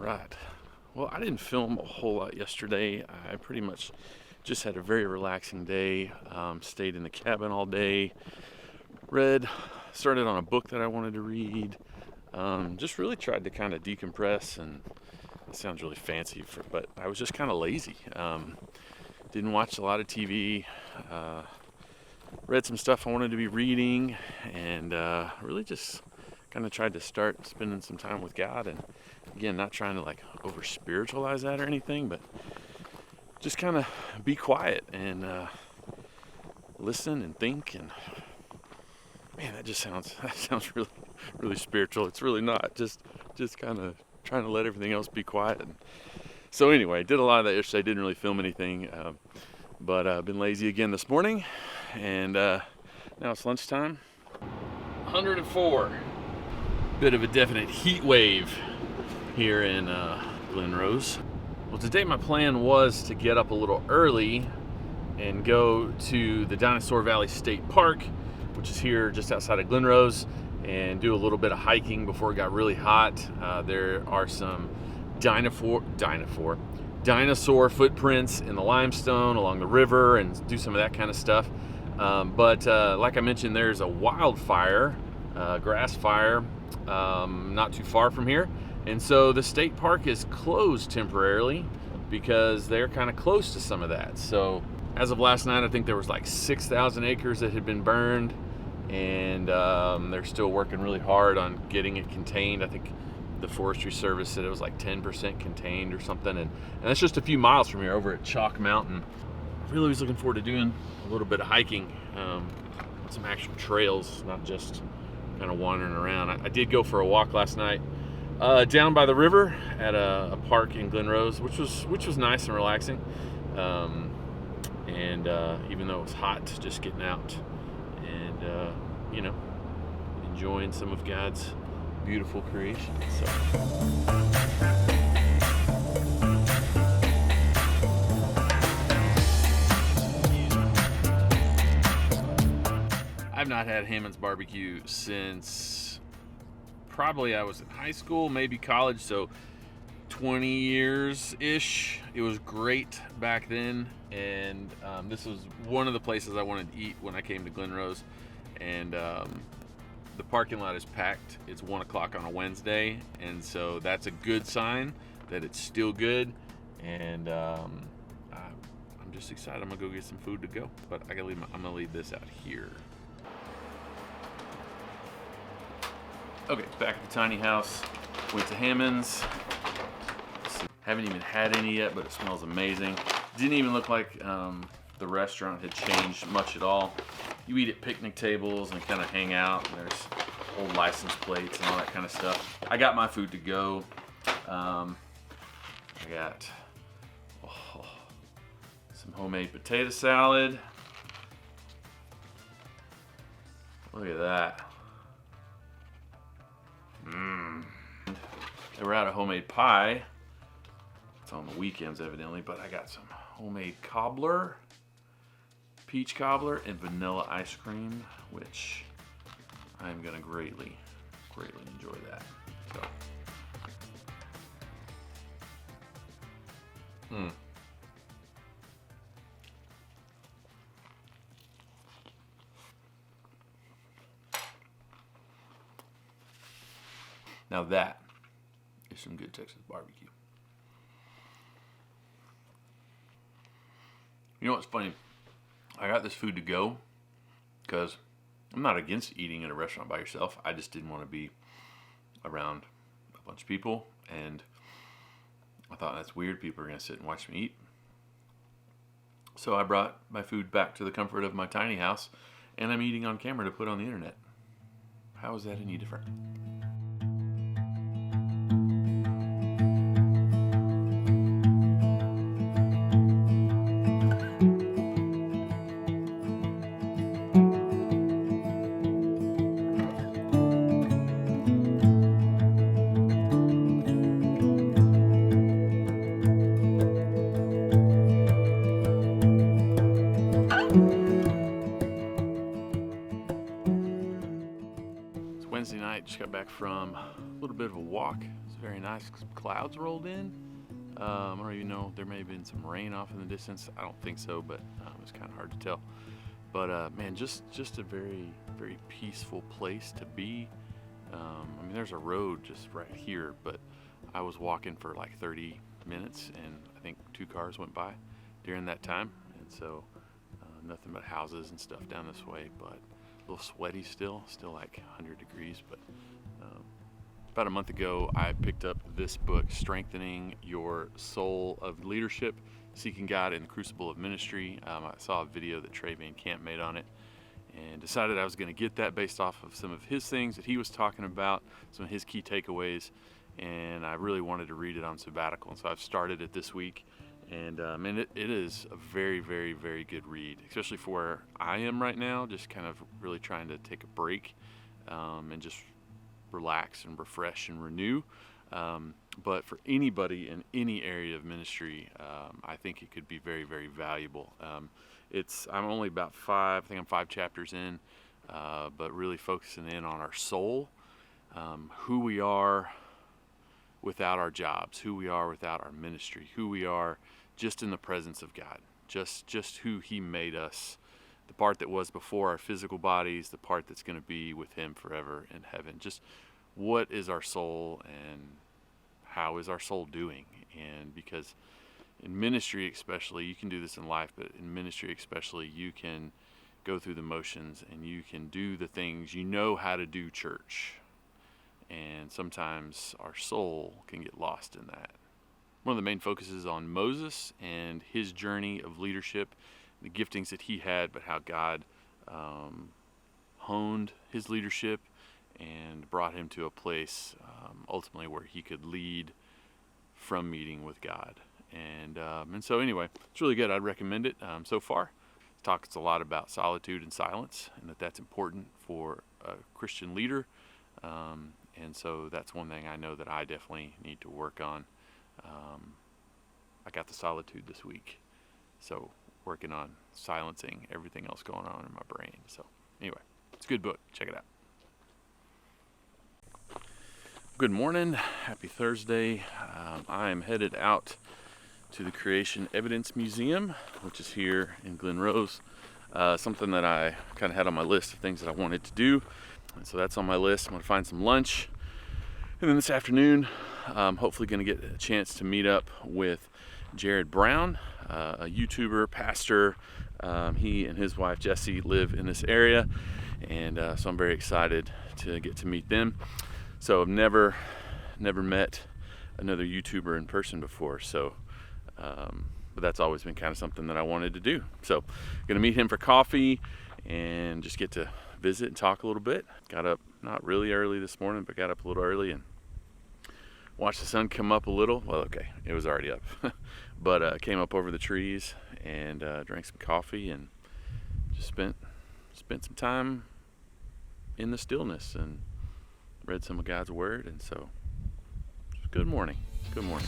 Right. Well, I didn't film a whole lot yesterday. I pretty much just had a very relaxing day. Stayed in the cabin all day. Started on a book that I wanted to read. Just really tried to kind of decompress, and it sounds really fancy, but I was just kind of lazy. Didn't watch a lot of TV. Read some stuff I wanted to be reading, and really just kind of tried to start spending some time with God. And again, not trying to like over spiritualize that or anything, but just kind of be quiet and listen and think. And man, that sounds really, really spiritual. It's really not. Just kind of trying to let everything else be quiet. And so anyway, did a lot of that yesterday. Didn't really film anything, but I've been lazy again this morning, and now it's lunchtime. 104. Bit of a definite heat wave here in Glen Rose. Well, today my plan was to get up a little early and go to the Dinosaur Valley State Park, which is here just outside of Glen Rose, and do a little bit of hiking before it got really hot. There are some dinosaur footprints in the limestone along the river, and do some of that kind of stuff. But like I mentioned, there's a wildfire, grass fire, not too far from here. And so the state park is closed temporarily because they're kind of close to some of that. So as of last night, I think there was like 6,000 acres that had been burned, and they're still working really hard on getting it contained. I think the Forestry Service said it was like 10% contained or something, and that's just a few miles from here over at Chalk Mountain. Really was looking forward to doing a little bit of hiking, some actual trails, not just kind of wandering around. I did go for a walk last night down by the river at a park in Glen Rose, which was nice and relaxing. And even though it was hot, just getting out and enjoying some of God's beautiful creation. So. I've not had Hammond's barbecue since probably I was in high school, maybe college, so 20 years-ish. It was great back then, and this was one of the places I wanted to eat when I came to Glen Rose. And the parking lot is packed. It's 1 o'clock on a Wednesday, and so that's a good sign that it's still good. And I'm just excited. I'm gonna go get some food to go, but I'm gonna leave this out here. Okay, back at the tiny house. Went to Hammond's. Haven't even had any yet, but it smells amazing. Didn't even look like the restaurant had changed much at all. You eat at picnic tables and kind of hang out. And there's old license plates and all that kind of stuff. I got my food to go. I got some homemade potato salad. Look at that. They were out of homemade pie. It's on the weekends evidently, but I got some homemade cobbler, peach cobbler, and vanilla ice cream, which I'm gonna greatly enjoy that. So. Now that is some good Texas barbecue. You know what's funny? I got this food to go because I'm not against eating at a restaurant by yourself. I just didn't want to be around a bunch of people, and I thought that's weird. People are going to sit and watch me eat. So I brought my food back to the comfort of my tiny house, and I'm eating on camera to put on the internet. How is that any different? Just got back from a little bit of a walk. It's very nice. Some clouds rolled in. I don't even know. There may have been some rain off in the distance. I don't think so, but it was kind of hard to tell. But man, just a very, very peaceful place to be. I mean, there's a road just right here, but I was walking for like 30 minutes, and I think 2 cars went by during that time. And so nothing but houses and stuff down this way, but a little sweaty still like 100 degrees. But about a month ago, I picked up this book, Strengthening Your Soul of Leadership, Seeking God in the Crucible of Ministry. I saw a video that Trey Van Camp made on it and decided I was going to get that based off of some of his things that he was talking about, some of his key takeaways, and I really wanted to read it on sabbatical. And so I've started it this week, and it is a very, very, very good read, especially for where I am right now, just kind of really trying to take a break and just relax and refresh and renew. But for anybody in any area of ministry, I think it could be very, very valuable. I'm only about 5 chapters in, but really focusing in on our soul, who we are without our jobs, who we are without our ministry, who we are just in the presence of God, just who He made us, the part that was before our physical bodies, the part that's going to be with Him forever in heaven. Just what is our soul and how is our soul doing? And because in ministry especially, you can do this in life, but in ministry especially, you can go through the motions and you can do the things you know how to do church. And sometimes our soul can get lost in that. One of the main focuses on Moses and his journey of leadership, the giftings that he had, but how God honed his leadership and brought him to a place ultimately where he could lead from meeting with God. And so anyway, it's really good. I'd recommend it so far. It talks a lot about solitude and silence, and that's important for a Christian leader. And so that's one thing I know that I definitely need to work on. I got the solitude this week, so working on silencing everything else going on in my brain. So anyway, it's a good book. Check it out. Good morning. Happy Thursday. I am headed out to the Creation Evidence Museum, which is here in Glen Rose. Something that I kind of had on my list of things that I wanted to do. And so that's on my list. I'm going to find some lunch. And then this afternoon, I'm hopefully going to get a chance to meet up with Jarrod Brown, a YouTuber, pastor. He and his wife Jessie live in this area. And so I'm very excited to get to meet them. So I've never met another YouTuber in person before. So, but that's always been kind of something that I wanted to do. So I'm going to meet him for coffee and just get to visit and talk a little bit. Got up not really early this morning, but got up a little early and watched the sun come up a little. Well, okay, it was already up, but came up over the trees and drank some coffee and just spent some time in the stillness and read some of God's Word. And so, good morning. Good morning.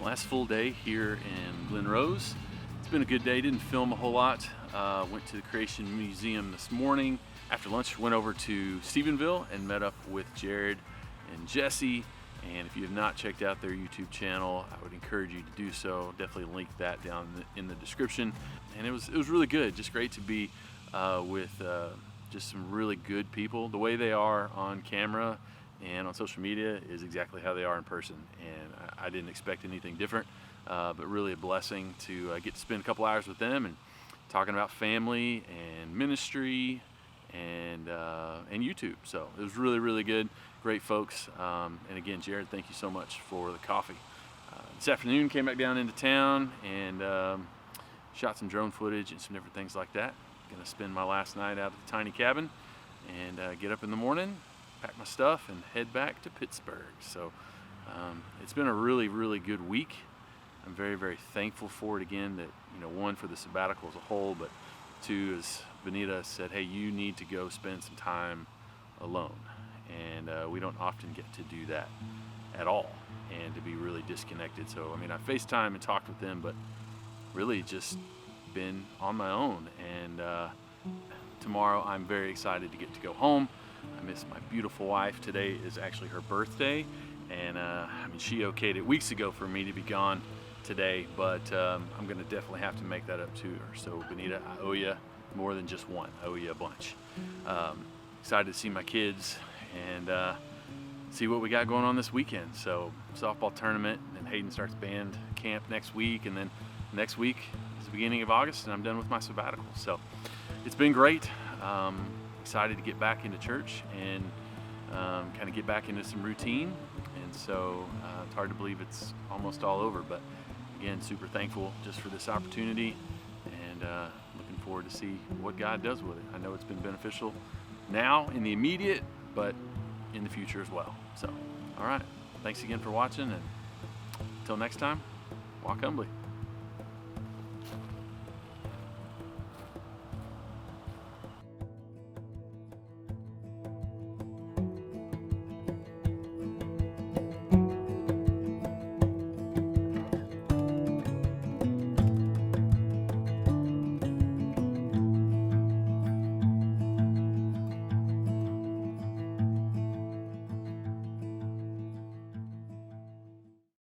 Last full day here in Glen Rose. It's been a good day. Didn't film a whole lot. Went to the Creation Museum this morning. After lunch, went over to Stephenville and met up with Jarrod and Jessie. And if you have not checked out their YouTube channel, I would encourage you to do so. Definitely link that down in the description. And it was really good. Just great to be with just some really good people. The way they are on camera and on social media is exactly how they are in person, and I didn't expect anything different, but really a blessing to get to spend a couple hours with them and talking about family and ministry and YouTube. So it was really good. great folks. And again, Jarrod, thank you so much for the coffee. This afternoon, came back down into town and shot some drone footage and some different things like that. Gonna spend my last night out at the tiny cabin and get up in the morning, pack my stuff, and head back to Pittsburgh. So it's been a really, really good week. I'm very, very thankful for it again, that, one, for the sabbatical as a whole, but two, as Benita said, hey, you need to go spend some time alone. And we don't often get to do that at all, and to be really disconnected. So, I FaceTime and talked with them, but really just been on my own. And tomorrow I'm very excited to get to go home. I miss my beautiful wife. Today is actually her birthday, and she okayed it weeks ago for me to be gone today, but I'm gonna definitely have to make that up to her. So Benita, I owe you more than just one. I owe you a bunch. Excited to see my kids and see what we got going on this weekend. So softball tournament, and then Hayden starts band camp next week, and then next week is the beginning of August, and I'm done with my sabbatical. So it's been great. Excited to get back into church and kind of get back into some routine. And so it's hard to believe it's almost all over, but again, super thankful just for this opportunity, and looking forward to see what God does with it. I know it's been beneficial now in the immediate, but in the future as well. So, all right. Thanks again for watching, and until next time, walk humbly.